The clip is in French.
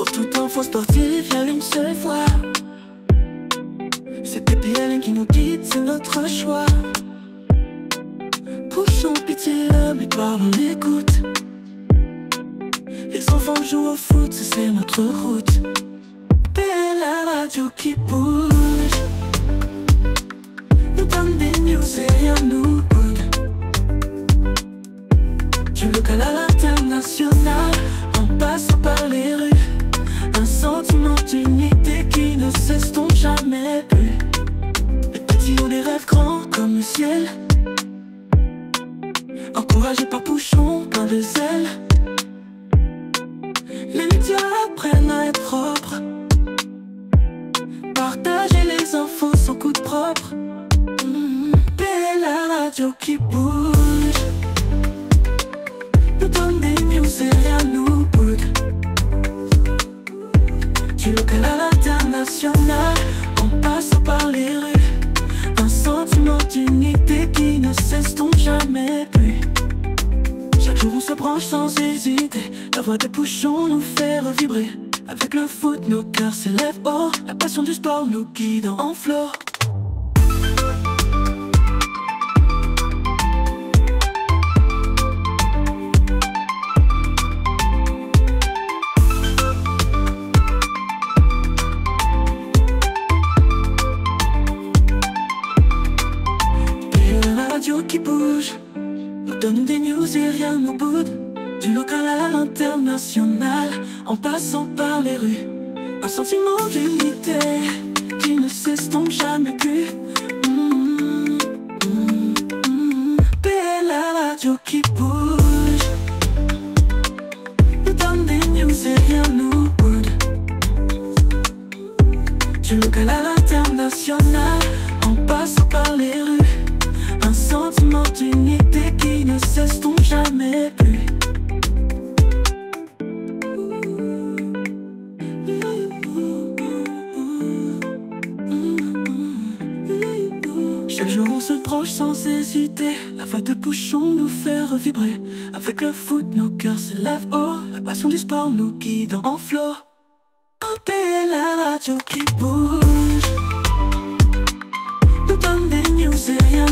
Pour tout info sportif, y'a une seule voix. C'est PPLN qui nous guide, c'est notre choix. Poussons pitié, mais parlons, on écoute. Les enfants jouent au foot, c'est notre route. PL, la radio qui bouge, nous donne des news et rien nous bouge. Du local à l'international, en passant par les rues, un sentiment d'unité qui ne s'estompe jamais plus. Les petits ont des rêves grands comme le ciel, encouragés par Pouchon, plein de zèle. Les médias apprennent à être propres, partager les infos sans coup de propre. PL, la radio qui bouge, nous donne des news et rien nous bouge. Du local à l'international, en passant par les rues, un sentiment d'unité qui ne s'estompe jamais plus. Chaque jour on se branche sans hésiter, la voix des Pouchons nous fait revibrer. Avec le foot, nos cœurs s'élèvent haut, la passion du sport nous guide en flot. La radio qui bouge, nous donne des news et rien nous boude. Du local à l'international, en passant par les rues, un sentiment d'unité qui ne s'estompe jamais plus. PL, la radio qui bouge, nous donne des news et rien nous boude. Du local à l'international, en passant par les rues, un sentiment d'unité qui ne s'estompe jamais plus. Chaque jour on se branche sans hésiter, la voix de Pouchon nous fait revibrer. Avec le foot, nos cœurs s'élèvent haut, la passion du sport nous guide en flot. PL, la radio qui bouge, nous donne des news et rien